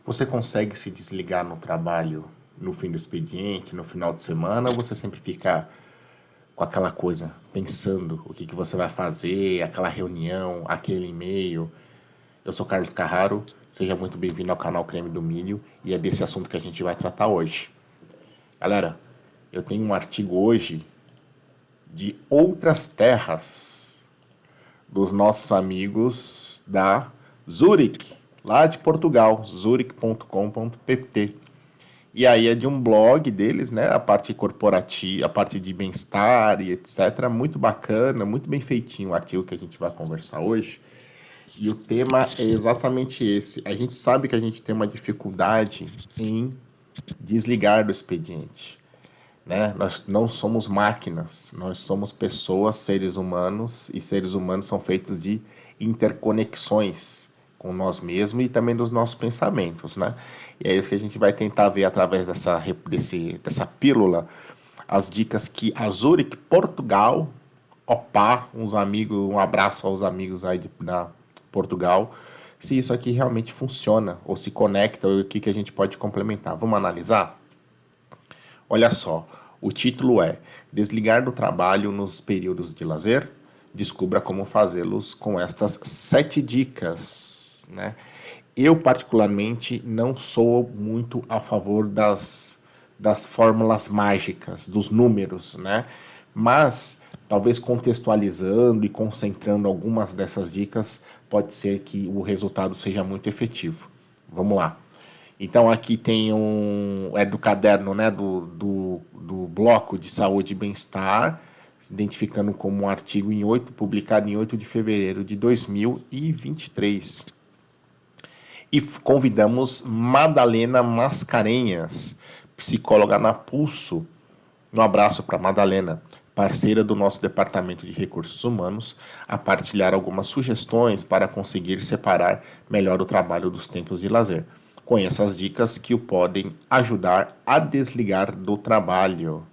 Você consegue se desligar no trabalho no fim do expediente, no final de semana, ou você sempre fica com aquela coisa, pensando o que você vai fazer, aquela reunião, aquele e-mail? Eu sou Carlos Carraro, seja muito bem-vindo ao canal Creme do Milho e é desse assunto que a gente vai tratar hoje. Galera, eu tenho um artigo hoje de outras terras dos nossos amigos da Zurich, lá de Portugal, zurich.com.pt. E aí é de um blog deles, né? A parte corporativa, a parte de bem-estar e etc. Muito bacana, muito bem feitinho o artigo que a gente vai conversar hoje. E o tema é exatamente esse. A gente sabe que a gente tem uma dificuldade em desligar do expediente, né? Nós não somos máquinas, nós somos pessoas, seres humanos, e seres humanos são feitos de interconexões com nós mesmos e também dos nossos pensamentos, né? E é isso que a gente vai tentar ver através dessa pílula, as dicas que a Zurich Portugal, opa, um abraço aos amigos aí da Portugal, se isso aqui realmente funciona, ou se conecta, ou o que a gente pode complementar. Vamos analisar? Olha só, o título é Desligar do trabalho nos períodos de lazer? Descubra como fazê-los com estas 7 dicas, né? Eu, particularmente, não sou muito a favor das fórmulas mágicas, dos números, né? Mas, talvez contextualizando e concentrando algumas dessas dicas, pode ser que o resultado seja muito efetivo. Vamos lá. Então aqui tem é do caderno, né, do bloco de saúde e bem-estar, se identificando como um artigo publicado em 8 de fevereiro de 2023. E convidamos Madalena Mascarenhas, psicóloga na Pulso. Um abraço para Madalena, parceira do nosso Departamento de Recursos Humanos, a partilhar algumas sugestões para conseguir separar melhor o trabalho dos tempos de lazer. Conheça as dicas que o podem ajudar a desligar do trabalho.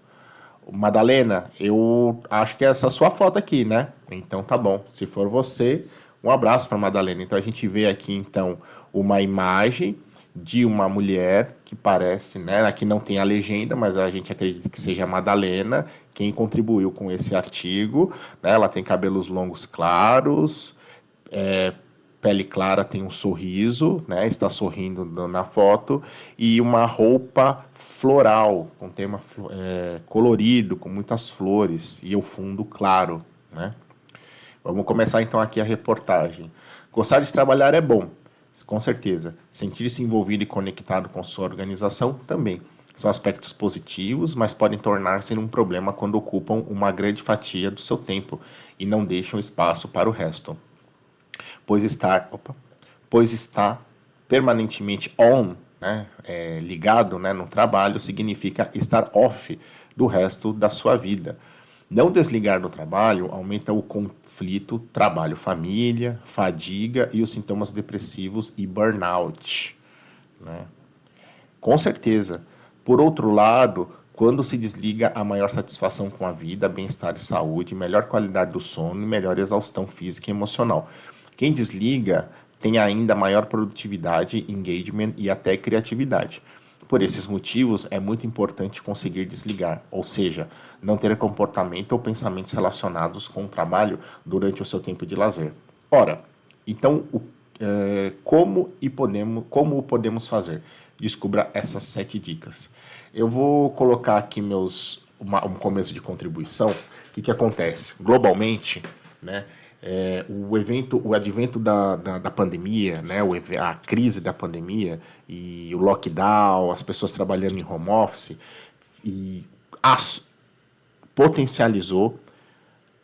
Madalena, eu acho que é essa sua foto aqui, né? Então tá bom. Se for você, um abraço para Madalena. Então a gente vê aqui então uma imagem de uma mulher que parece, né? Aqui não tem a legenda, mas a gente acredita que seja a Madalena quem contribuiu com esse artigo, né? Ela tem cabelos longos claros, pele clara, tem um sorriso, né? Está sorrindo na foto, e uma roupa floral, com tema colorido, com muitas flores, e o fundo claro, né? Vamos começar então aqui a reportagem. Gostar de trabalhar é bom, com certeza. Sentir-se envolvido e conectado com sua organização também. São aspectos positivos, mas podem tornar-se um problema quando ocupam uma grande fatia do seu tempo e não deixam espaço para o resto. Pois estar permanentemente on, né, ligado, né, no trabalho, significa estar off do resto da sua vida. Não desligar do trabalho aumenta o conflito trabalho-família, fadiga e os sintomas depressivos e burnout, né? Com certeza. Por outro lado, quando se desliga, há maior satisfação com a vida, bem-estar e saúde, melhor qualidade do sono e melhor exaustão física e emocional. Quem desliga tem ainda maior produtividade, engagement e até criatividade. Por esses motivos, é muito importante conseguir desligar, ou seja, não ter comportamento ou pensamentos relacionados com o trabalho durante o seu tempo de lazer. Ora, então, como o podemos fazer? Descubra essas 7 dicas. Eu vou colocar aqui um começo de contribuição. O que acontece? Globalmente, né, o advento da pandemia, né, a crise da pandemia e o lockdown, as pessoas trabalhando em home office, e potencializou,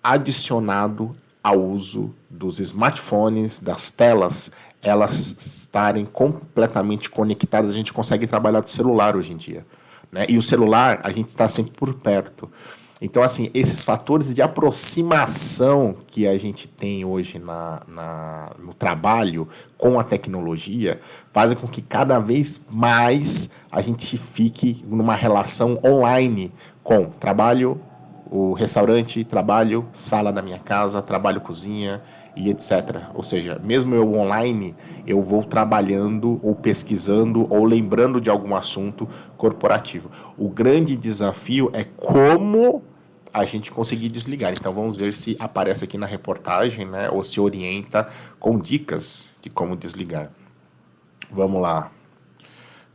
adicionado ao uso dos smartphones, das telas, elas estarem completamente conectadas. A gente consegue trabalhar do celular hoje em dia, né? E o celular, a gente está sempre por perto. Então, assim, esses fatores de aproximação que a gente tem hoje no trabalho com a tecnologia fazem com que cada vez mais a gente fique numa relação online com trabalho, o restaurante, trabalho, sala da minha casa, trabalho, cozinha e etc. Ou seja, mesmo eu online, eu vou trabalhando ou pesquisando ou lembrando de algum assunto corporativo. O grande desafio é como a gente conseguir desligar. Então vamos ver se aparece aqui na reportagem, né, ou se orienta com dicas de como desligar. Vamos lá.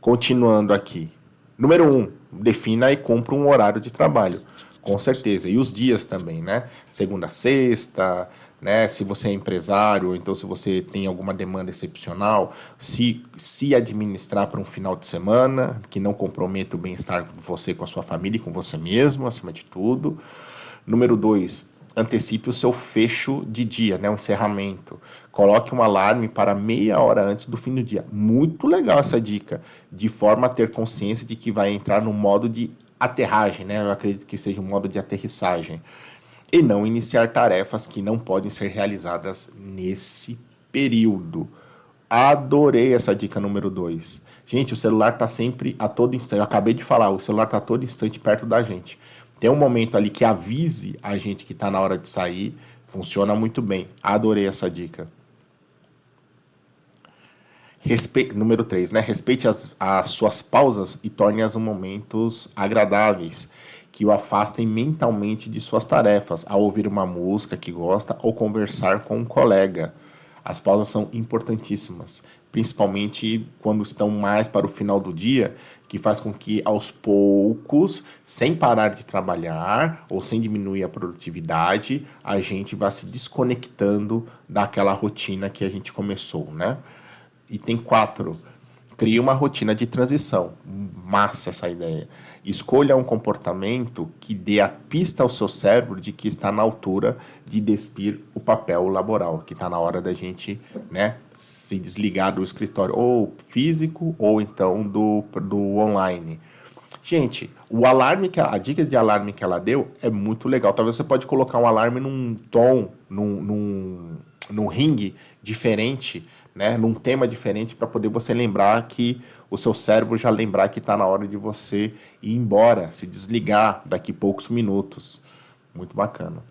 Continuando aqui. Número 1, defina e cumpra um horário de trabalho. Com certeza. E os dias também, né? Segunda a sexta, né? Se você é empresário, ou então se você tem alguma demanda excepcional, se administrar para um final de semana, que não comprometa o bem-estar de você com a sua família e com você mesmo, acima de tudo. Número 2, antecipe o seu fecho de dia, né, o encerramento. Coloque um alarme para meia hora antes do fim do dia. Muito legal essa dica, de forma a ter consciência de que vai entrar no modo de aterragem, né? Eu acredito que seja um modo de aterrissagem. E não iniciar tarefas que não podem ser realizadas nesse período. Adorei essa dica número 2. Gente, o celular está sempre a todo instante. Eu acabei de falar, o celular está a todo instante perto da gente. Tem um momento ali que avise a gente que está na hora de sair. Funciona muito bem. Adorei essa dica. Número 3, né? Respeite as suas pausas e torne-as momentos agradáveis, que o afastem mentalmente de suas tarefas, ao ouvir uma música que gosta ou conversar com um colega. As pausas são importantíssimas, principalmente quando estão mais para o final do dia, que faz com que aos poucos, sem parar de trabalhar ou sem diminuir a produtividade, a gente vá se desconectando daquela rotina que a gente começou, né? Item 4. Crie uma rotina de transição. Massa essa ideia. Escolha um comportamento que dê a pista ao seu cérebro de que está na altura de despir o papel laboral, que está na hora da gente, né, se desligar do escritório, ou físico, ou então do online. Gente, a dica de alarme que ela deu é muito legal. Talvez você pode colocar um alarme num tom, num ringue diferente, né, num tema diferente, para poder você lembrar que o seu cérebro já lembrar que está na hora de você ir embora, se desligar daqui a poucos minutos. Muito bacana.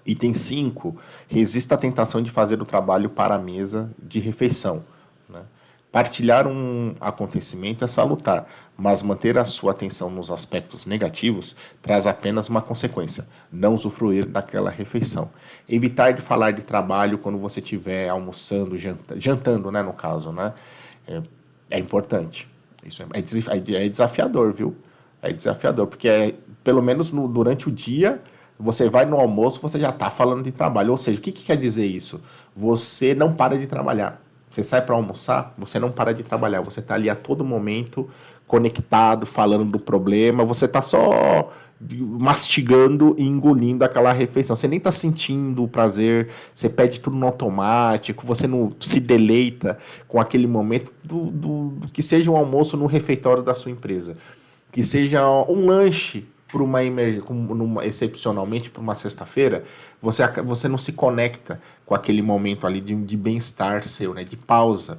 Item 5. Resista à tentação de fazer o trabalho para a mesa de refeição. Né? Partilhar um acontecimento é salutar, mas manter a sua atenção nos aspectos negativos traz apenas uma consequência: não usufruir daquela refeição. Evitar de falar de trabalho quando você estiver almoçando, jantando, né, no caso, né? É importante. Isso é desafiador, viu? É desafiador, porque pelo menos durante o dia, você vai no almoço, você já está falando de trabalho. Ou seja, o que quer dizer isso? Você não para de trabalhar. Você sai para almoçar, você não para de trabalhar. Você está ali a todo momento conectado, falando do problema. Você está só mastigando e engolindo aquela refeição. Você nem está sentindo o prazer, você pede tudo no automático, você não se deleita com aquele momento do que seja um almoço no refeitório da sua empresa, que seja um lanche por uma excepcionalmente por uma sexta-feira, você não se conecta com aquele momento ali de bem-estar seu, né? De pausa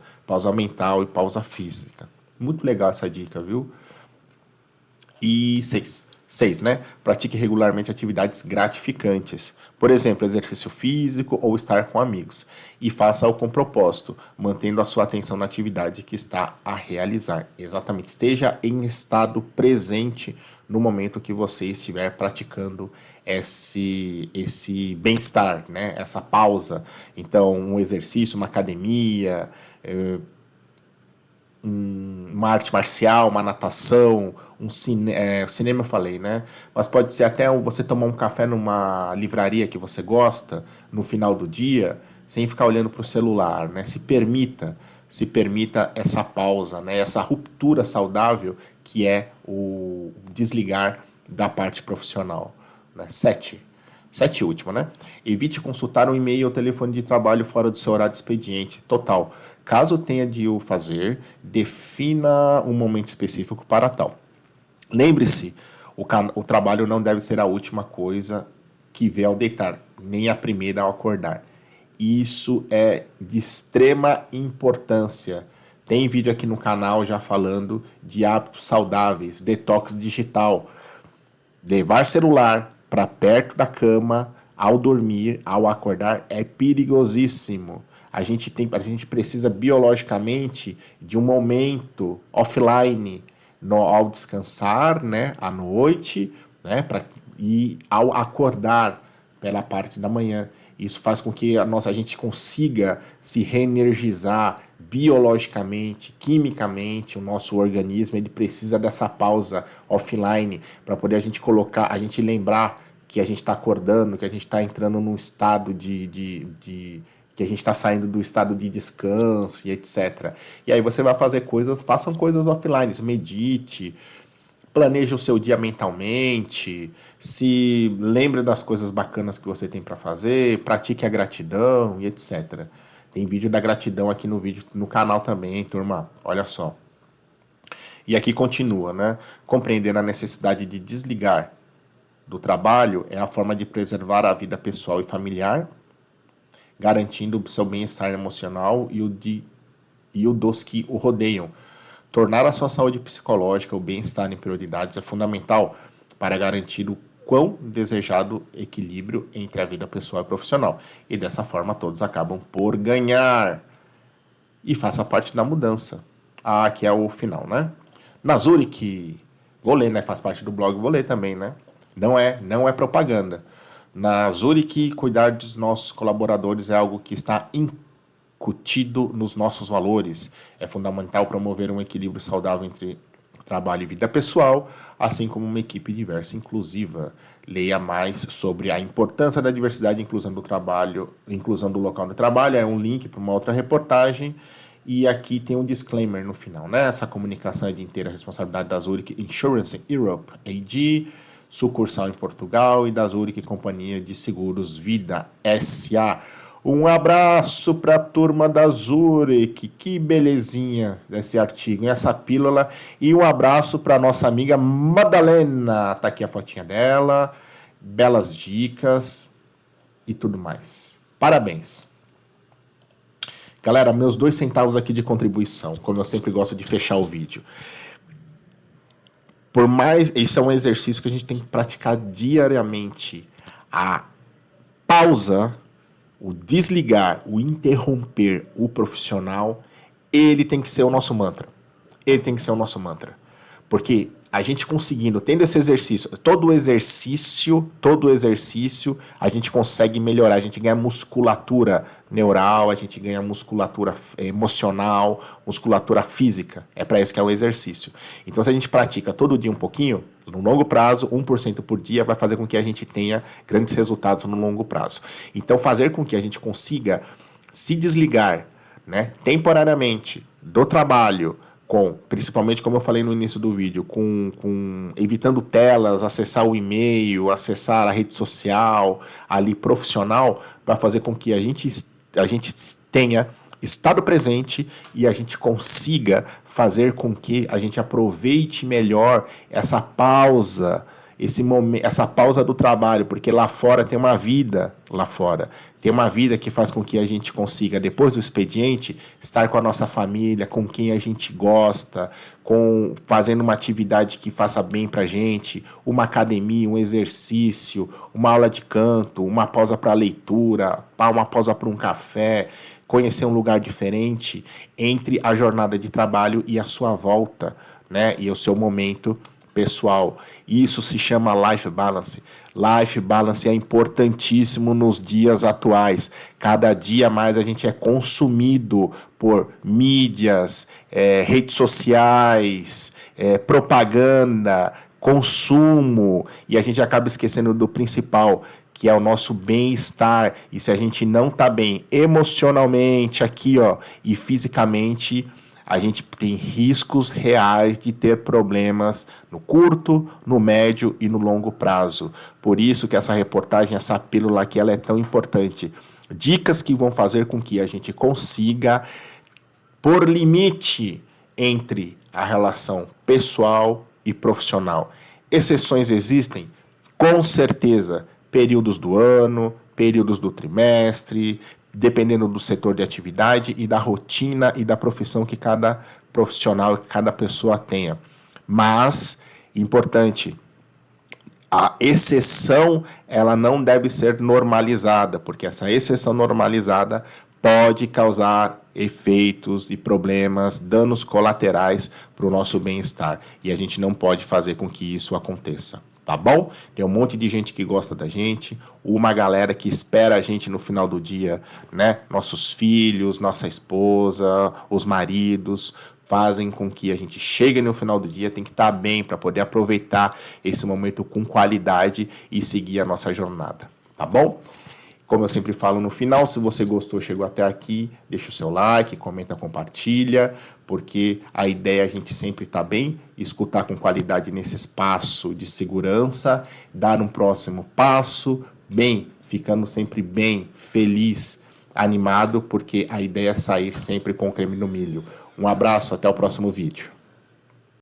mental e pausa física. Muito legal essa dica, viu? E 6, né? Pratique regularmente atividades gratificantes. Por exemplo, exercício físico ou estar com amigos. E faça-o com propósito, mantendo a sua atenção na atividade que está a realizar. Exatamente. Esteja em estado presente no momento que você estiver praticando esse bem-estar, né? Essa pausa. Então, um exercício, uma academia, uma arte marcial, uma natação, cinema eu falei, né? Mas pode ser até você tomar um café numa livraria que você gosta no final do dia, sem ficar olhando para o celular, né? Se permita essa pausa, né? Essa ruptura saudável que é o desligar da parte profissional, né? 7 e último, né? Evite consultar um e-mail ou telefone de trabalho fora do seu horário de expediente. Total. Caso tenha de o fazer, defina um momento específico para tal. Lembre-se, o trabalho não deve ser a última coisa que vê ao deitar, nem a primeira ao acordar. Isso é de extrema importância. Tem vídeo aqui no canal já falando de hábitos saudáveis, detox digital. Levar celular, para perto da cama, ao dormir, ao acordar, é perigosíssimo. A gente precisa biologicamente de um momento offline ao descansar, né, à noite, né, e ao acordar pela parte da manhã. Isso faz com que a gente consiga se reenergizar biologicamente, quimicamente. O nosso organismo ele precisa dessa pausa offline para poder a gente lembrar que a gente está acordando, que a gente está entrando num estado que a gente está saindo do estado de descanso e etc. E aí você vai façam coisas offline, medite, planeje o seu dia mentalmente, se lembre das coisas bacanas que você tem para fazer, pratique a gratidão e etc. Tem vídeo da gratidão aqui no canal também, turma. Olha só. E aqui continua, né? Compreender a necessidade de desligar do trabalho é a forma de preservar a vida pessoal e familiar, garantindo o seu bem-estar emocional e o dos que o rodeiam. Tornar a sua saúde psicológica, o bem-estar em prioridades é fundamental para garantir o quão desejado equilíbrio entre a vida pessoal e profissional. E dessa forma todos acabam por ganhar. E faça parte da mudança. Aqui é o final, né? Na Zurich, vou ler, né? Faz parte do blog, vou ler também, né? Não é propaganda. Na Zurich, cuidar dos nossos colaboradores é algo que está incutido nos nossos valores. É fundamental promover um equilíbrio saudável entre trabalho e vida pessoal, assim como uma equipe diversa e inclusiva. Leia mais sobre a importância da diversidade e inclusão do trabalho, inclusão do local de trabalho. É um link para uma outra reportagem. E aqui tem um disclaimer no final, né? Essa comunicação é de inteira responsabilidade da Zurich Insurance Europe AG, sucursal em Portugal, e da Zurich Companhia de Seguros Vida S.A. Um abraço para a turma da Zurich, que belezinha esse artigo, essa pílula. E um abraço para nossa amiga Madalena, tá aqui a fotinha dela, belas dicas e tudo mais. Parabéns. Galera, meus 2 centavos aqui de contribuição, como eu sempre gosto de fechar o vídeo. Esse é um exercício que a gente tem que praticar diariamente. A pausa, o desligar, o interromper o profissional, ele tem que ser o nosso mantra. Ele tem que ser o nosso mantra. Porque a gente conseguindo, tendo esse exercício, todo exercício, a gente consegue melhorar, a gente ganha musculatura neural, a gente ganha musculatura emocional, musculatura física. É para isso que é o exercício. Então, se a gente pratica todo dia um pouquinho, no longo prazo, 1% por dia, vai fazer com que a gente tenha grandes resultados no longo prazo. Então, fazer com que a gente consiga se desligar, né, temporariamente do trabalho, principalmente como eu falei no início do vídeo, evitando telas, acessar o e-mail, acessar a rede social, ali profissional, para fazer com que a gente tenha estado presente e a gente consiga fazer com que a gente aproveite melhor essa pausa, esse momento, essa pausa do trabalho, porque lá fora tem uma vida, tem uma vida que faz com que a gente consiga, depois do expediente, estar com a nossa família, com quem a gente gosta, fazendo uma atividade que faça bem pra gente, uma academia, um exercício, uma aula de canto, uma pausa para leitura, uma pausa para um café, conhecer um lugar diferente entre a jornada de trabalho e a sua volta, né? E o seu momento pessoal. Isso se chama life balance. Life balance é importantíssimo nos dias atuais. Cada dia mais a gente é consumido por mídias, redes sociais, propaganda, consumo, e a gente acaba esquecendo do principal, que é o nosso bem-estar. E se a gente não está bem emocionalmente aqui, ó, e fisicamente, a gente tem riscos reais de ter problemas no curto, no médio e no longo prazo. Por isso que essa reportagem, essa pílula aqui, ela é tão importante. Dicas que vão fazer com que a gente consiga pôr limite entre a relação pessoal e profissional. Exceções existem? Com certeza. Períodos do ano, períodos do trimestre, dependendo do setor de atividade e da rotina e da profissão que cada profissional, que cada pessoa tenha. Mas, importante, a exceção, ela não deve ser normalizada, porque essa exceção normalizada pode causar efeitos e problemas, danos colaterais para o nosso bem-estar. E a gente não pode fazer com que isso aconteça. Tá bom? Tem um monte de gente que gosta da gente, uma galera que espera a gente no final do dia, né? Nossos filhos, nossa esposa, os maridos, fazem com que a gente chegue no final do dia, tem que estar bem para poder aproveitar esse momento com qualidade e seguir a nossa jornada, tá bom? Como eu sempre falo no final, se você gostou, chegou até aqui, deixa o seu like, comenta, compartilha, porque a ideia é a gente sempre estar bem, escutar com qualidade nesse espaço de segurança, dar um próximo passo, bem, ficando sempre bem, feliz, animado, porque a ideia é sair sempre com creme no milho. Um abraço, até o próximo vídeo.